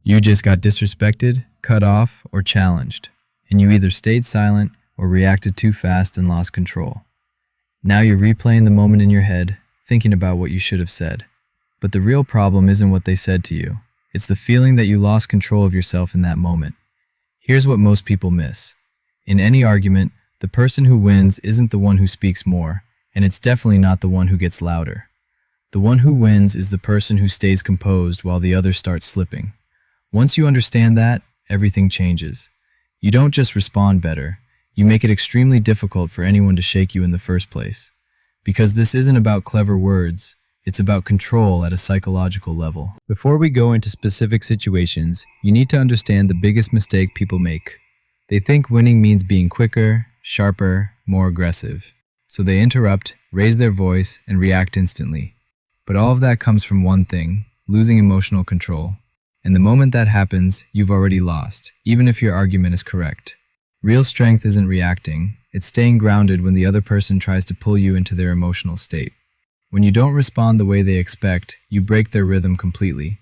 You just got disrespected, cut off, or challenged, and you either stayed silent or reacted too fast and lost control. Now you're replaying the moment in your head, thinking about what you should have said. But the real problem isn't what they said to you. It's the feeling that you lost control of yourself in that moment. Here's what most people miss. In any argument, the person who wins isn't the one who speaks more, and it's definitely not the one who gets louder. The one who wins is the person who stays composed while the other starts slipping. Once you understand that, everything changes. You don't just respond better, you make it extremely difficult for anyone to shake you in the first place. Because this isn't about clever words, it's about control at a psychological level. Before we go into specific situations, you need to understand the biggest mistake people make. They think winning means being quicker, sharper, more aggressive. So they interrupt, raise their voice, and react instantly. But all of that comes from one thing: losing emotional control. And the moment that happens, you've already lost, even if your argument is correct. Real strength isn't reacting, it's staying grounded when the other person tries to pull you into their emotional state. When you don't respond the way they expect, you break their rhythm completely.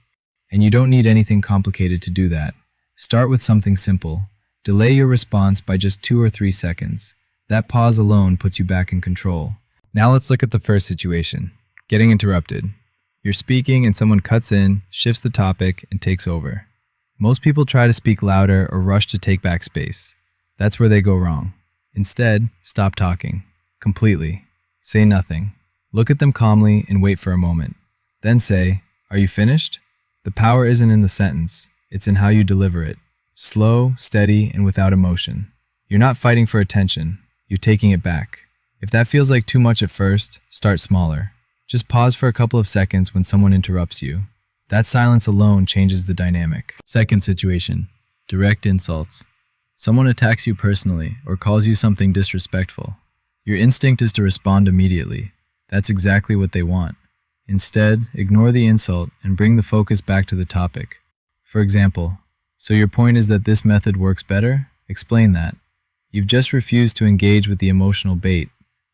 And you don't need anything complicated to do that. Start with something simple. Delay your response by just 2 or 3 seconds. That pause alone puts you back in control. Now let's look at the first situation: getting interrupted. You're speaking and someone cuts in, shifts the topic, and takes over. Most people try to speak louder or rush to take back space. That's where they go wrong. Instead, stop talking. Completely. Say nothing. Look at them calmly and wait for a moment. Then say, "Are you finished?" The power isn't in the sentence, it's in how you deliver it. Slow, steady, and without emotion. You're not fighting for attention, you're taking it back. If that feels like too much at first, start smaller. Just pause for a couple of seconds when someone interrupts you. That silence alone changes the dynamic. Second situation: direct insults. Someone attacks you personally or calls you something disrespectful. Your instinct is to respond immediately. That's exactly what they want. Instead, ignore the insult and bring the focus back to the topic. For example, "So your point is that this method works better?" Explain that. You've just refused to engage with the emotional bait.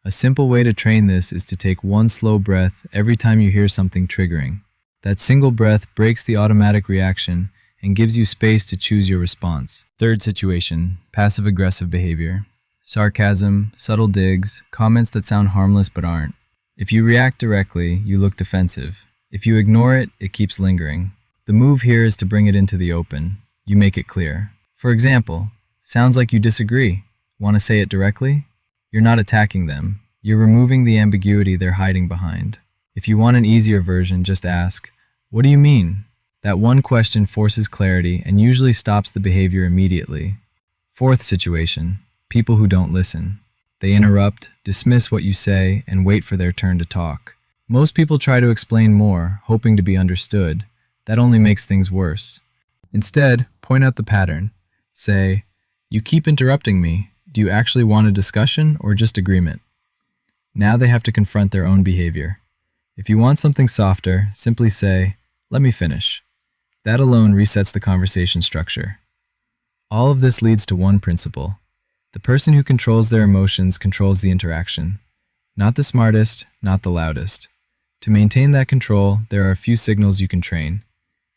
A simple way to train this is to take one slow breath every time you hear something triggering. That single breath breaks the automatic reaction and gives you space to choose your response. Third situation: passive-aggressive behavior. Sarcasm, subtle digs, comments that sound harmless but aren't. If you react directly, you look defensive. If you ignore it, it keeps lingering. The move here is to bring it into the open. You make it clear. For example, "Sounds like you disagree. Want to say it directly?" You're not attacking them. You're removing the ambiguity they're hiding behind. If you want an easier version, just ask, "What do you mean?" That one question forces clarity and usually stops the behavior immediately. Fourth situation: people who don't listen. They interrupt, dismiss what you say, and wait for their turn to talk. Most people try to explain more, hoping to be understood. That only makes things worse. Instead, point out the pattern. Say, "You keep interrupting me. Do you actually want a discussion or just agreement?" Now they have to confront their own behavior. If you want something softer, simply say, "Let me finish." That alone resets the conversation structure. All of this leads to one principle. The person who controls their emotions controls the interaction. Not the smartest, not the loudest. To maintain that control, there are a few signals you can train.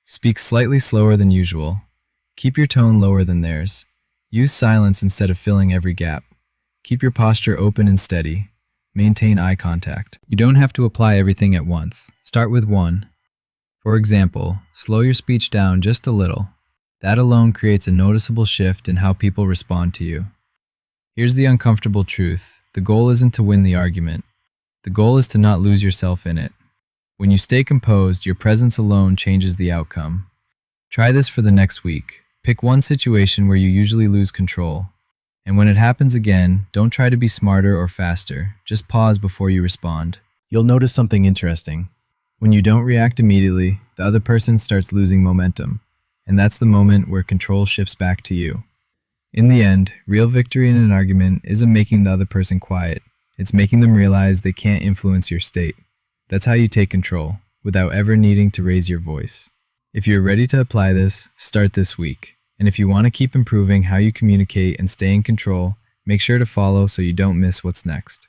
Speak slightly slower than usual. Keep your tone lower than theirs. Use silence instead of filling every gap. Keep your posture open and steady. Maintain eye contact. You don't have to apply everything at once. Start with one. For example, slow your speech down just a little. That alone creates a noticeable shift in how people respond to you. Here's the uncomfortable truth. The goal isn't to win the argument. The goal is to not lose yourself in it. When you stay composed, your presence alone changes the outcome. Try this for the next week. Pick one situation where you usually lose control. And when it happens again, don't try to be smarter or faster. Just pause before you respond. You'll notice something interesting. When you don't react immediately, the other person starts losing momentum. And that's the moment where control shifts back to you. In the end, real victory in an argument isn't making the other person quiet. It's making them realize they can't influence your state. That's how you take control, without ever needing to raise your voice. If you're ready to apply this, start this week. And if you want to keep improving how you communicate and stay in control, make sure to follow so you don't miss what's next.